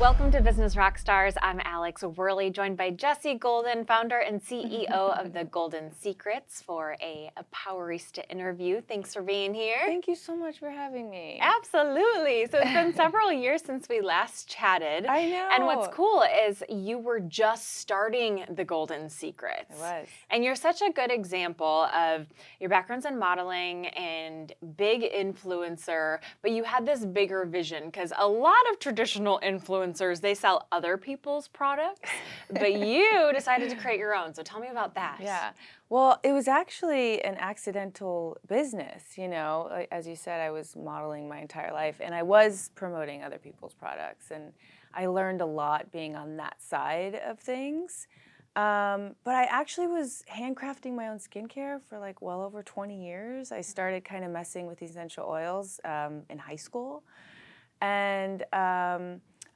Welcome to Business Rockstars. I'm Alex Wehrley, joined by Jesse Golden, founder and CEO of The Golden Secrets, for a Empowerista interview. Thanks for being here. Thank you so much for having me. Absolutely. So it's been several years since we last chatted. I know. And what's cool is you were just starting The Golden Secrets. I was. And you're such a good example of your background's in modeling and big influencer, but you had this bigger vision because a lot of traditional influencers, they sell other people's products, but you decided to create your own. So tell me about that. Yeah. Well, it was actually an accidental business, you know. As you said, I was modeling my entire life and I was promoting other people's products, and I learned a lot being on that side of things. But I actually was handcrafting my own skincare for like well over 20 years. I started kind of messing with essential oils in high school. And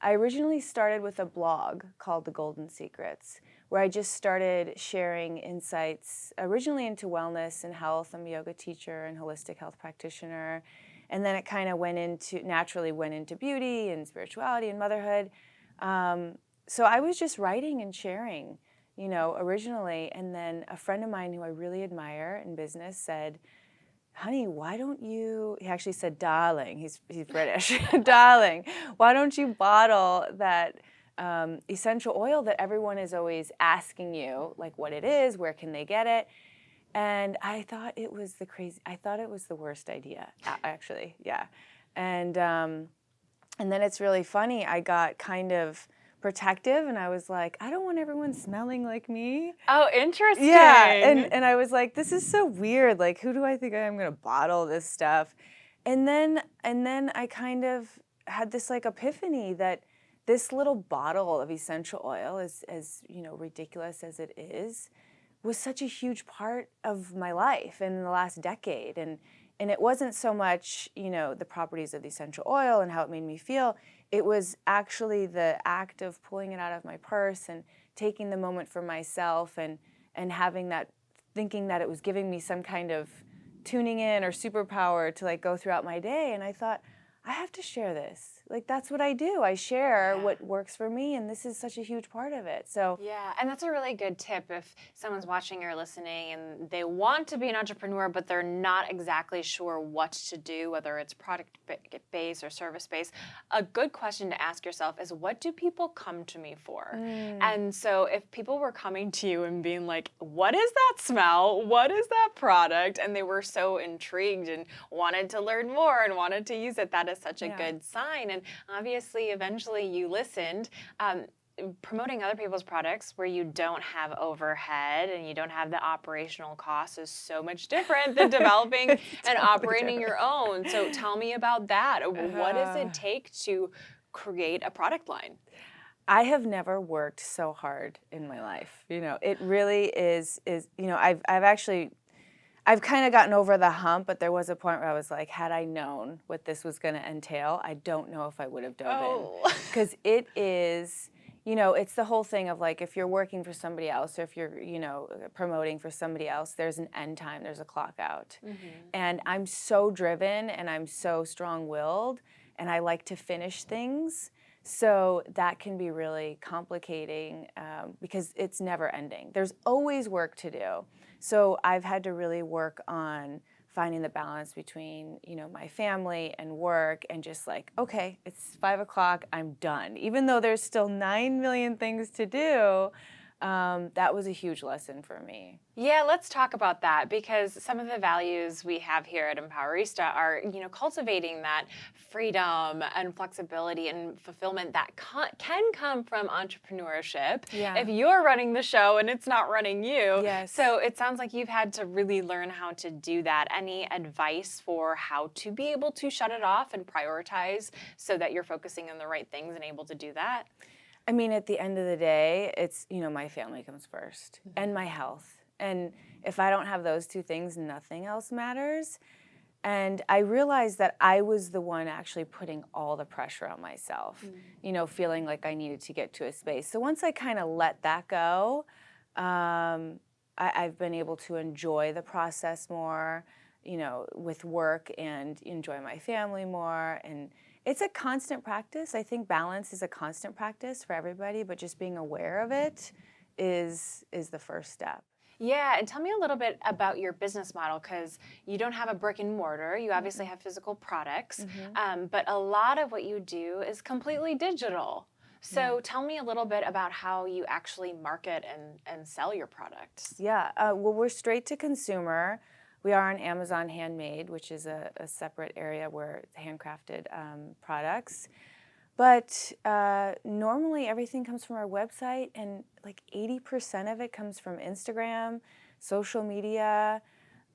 I originally started with a blog called The Golden Secrets, where I just started sharing insights originally into wellness and health. I'm a yoga teacher and holistic health practitioner. And then it kind of naturally went into beauty and spirituality and motherhood. So I was just writing and sharing, you know, originally. And then a friend of mine who I really admire in business said, honey, why don't you, he actually said, darling, he's British, darling, why don't you bottle that essential oil that everyone is always asking you, like what it is, where can they get it? And I thought it was the worst idea, actually, yeah. And then it's really funny, I got kind of protective, and I was like, I don't want everyone smelling like me. Oh, interesting. Yeah, and I was like, this is so weird. Like, who do I think I am going to bottle this stuff? And then I kind of had this like epiphany that this little bottle of essential oil, as you know, ridiculous as it is, was such a huge part of my life in the last decade. And it wasn't so much, you know, the properties of the essential oil and how it made me feel. It was actually the act of pulling it out of my purse and taking the moment for myself and having that, thinking that it was giving me some kind of tuning in or superpower to like go throughout my day. And I thought, I have to share this. Like, that's what I do. I share what works for me, and this is such a huge part of it. So yeah, and that's a really good tip if someone's watching or listening and they want to be an entrepreneur, but they're not exactly sure what to do, whether it's product-based or service-based. A good question to ask yourself is, what do people come to me for? And so if people were coming to you and being like, what is that smell? What is that product? And they were so intrigued and wanted to learn more and wanted to use it, that is such a good sign. And obviously, eventually you listened. Promoting other people's products where you don't have overhead and you don't have the operational costs is so much different than developing and operating your own. So tell me about that. What does it take to create a product line? I have never worked so hard in my life. You know, it really is, you know, I've kind of gotten over the hump, but there was a point where I was like, had I known what this was going to entail, I don't know if I would have dove in. Because it is, you know, it's the whole thing of like, if you're working for somebody else or if you're, you know, promoting for somebody else, there's an end time, there's a clock out. And I'm so driven and I'm so strong-willed and I like to finish things. So that can be really complicating because it's never ending. There's always work to do. So I've had to really work on finding the balance between, you know, my family and work and just like, okay, it's 5 o'clock, I'm done. Even though there's still 9 million things to do, that was a huge lesson for me. Yeah, let's talk about that, because some of the values we have here at Empowerista are, you know, cultivating that freedom and flexibility and fulfillment that can come from entrepreneurship if you're running the show and it's not running you. Yes. So it sounds like you've had to really learn how to do that. Any advice for how to be able to shut it off and prioritize so that you're focusing on the right things and able to do that? I mean, at the end of the day, it's, you know, my family comes first and my health. And if I don't have those two things, nothing else matters. And I realized that I was the one actually putting all the pressure on myself, you know, feeling like I needed to get to a space. So once I kind of let that go, I've been able to enjoy the process more, you know, with work and enjoy my family more. And It's a constant practice. I think balance is a constant practice for everybody, but just being aware of it is the first step. Yeah, and tell me a little bit about your business model, because you don't have a brick and mortar. You obviously have physical products, but a lot of what you do is completely digital. So tell me a little bit about how you actually market and sell your products. Yeah, well, we're straight to consumer. We are on Amazon Handmade, which is a separate area where it's handcrafted products. But normally everything comes from our website, and like 80% of it comes from Instagram, social media.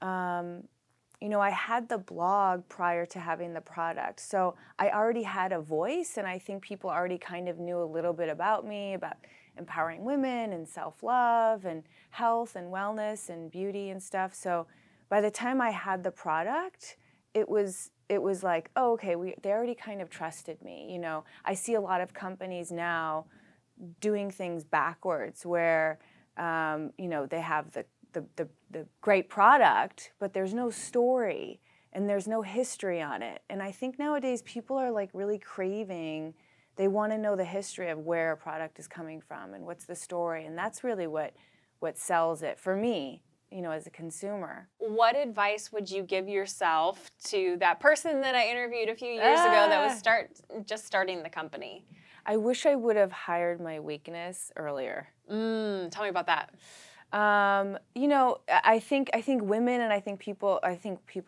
You know, I had the blog prior to having the product, so I already had a voice, and I think people already kind of knew a little bit about me, about empowering women and self-love and health and wellness and beauty and stuff. So by the time I had the product, it was like, oh, okay, they already kind of trusted me. You know, I see a lot of companies now doing things backwards where, you know, they have the great product, but there's no story and there's no history on it. And I think nowadays people are like really craving, they want to know the history of where a product is coming from and what's the story. And that's really what sells it for me, you know, as a consumer. What advice would you give yourself to that person that I interviewed a few years ago that was just starting the company? I wish I would have hired my weakness earlier. Tell me about that. You know, I think women, and I think people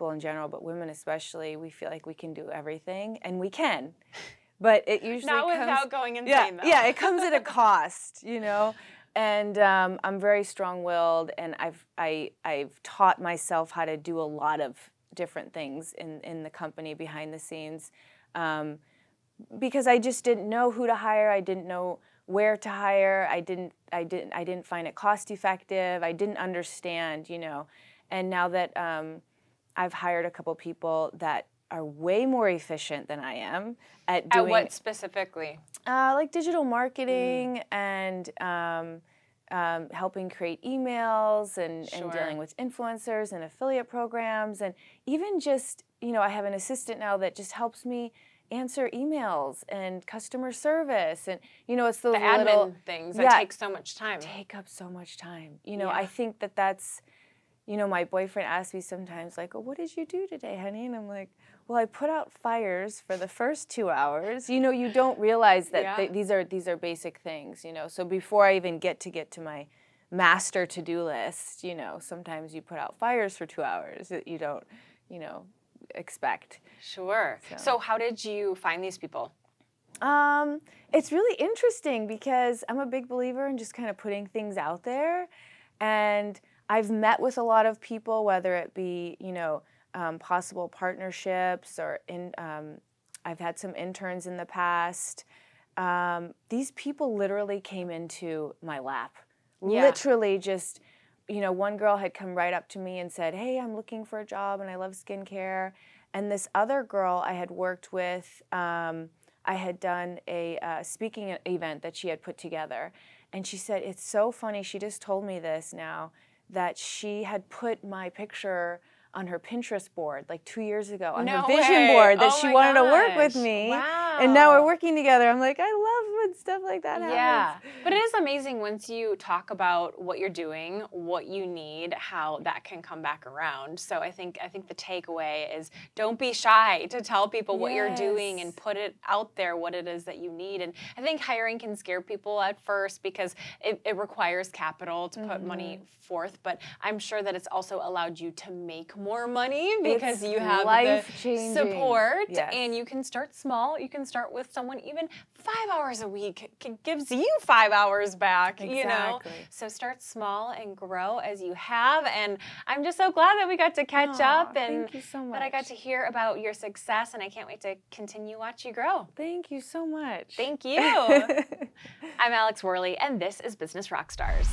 in general, but women especially, we feel like we can do everything, and we can. But it usually not comes, without going insane, though. Yeah, it comes at a cost, you know. And I'm very strong-willed, and I've taught myself how to do a lot of different things in the company behind the scenes, because I just didn't know who to hire. I didn't know where to hire. I didn't find it cost effective. I didn't understand, you know. And now that I've hired a couple people that are way more efficient than I am at doing. At what specifically? Like digital marketing and helping create emails and dealing with influencers and affiliate programs, and even just, you know, I have an assistant now that just helps me answer emails and customer service, and you know, it's those the little admin things that take so much time. Take up so much time. You know, I think that's, you know, my boyfriend asks me sometimes like, oh, what did you do today, honey? And I'm like, well, I put out fires for the first 2 hours. You know, you don't realize that these are basic things, you know. So before I even get to my master to-do list, you know, sometimes you put out fires for 2 hours that you don't, you know, expect. Sure. So how did you find these people? It's really interesting because I'm a big believer in just kind of putting things out there, and I've met with a lot of people, whether it be, you know, possible partnerships or I've had some interns in the past. These people literally came into my lap. Literally just, you know, one girl had come right up to me and said, hey, I'm looking for a job and I love skincare. And this other girl I had worked with, I had done a speaking event that she had put together. And she said, it's so funny, she just told me this now, that she had put my picture on her Pinterest board like 2 years ago, on her vision board, that she wanted to work with me. Wow. And now we're working together. I'm like, I love when stuff like that happens. Yeah, but it is amazing once you talk about what you're doing, what you need, how that can come back around. So I think the takeaway is don't be shy to tell people what you're doing and put it out there, what it is that you need. And I think hiring can scare people at first because it requires capital to put money forth, but I'm sure that it's also allowed you to make more money because you have the support, and you can start small. You can start with someone even 5 hours a week gives you 5 hours back, you know. So start small and grow as you have, and I'm just so glad that we got to catch up and thank you so much. that I got to hear about your success, and I can't wait to continue watch you grow. Thank you so much. Thank you. I'm Alex Wehrley, and this is Business Rockstars.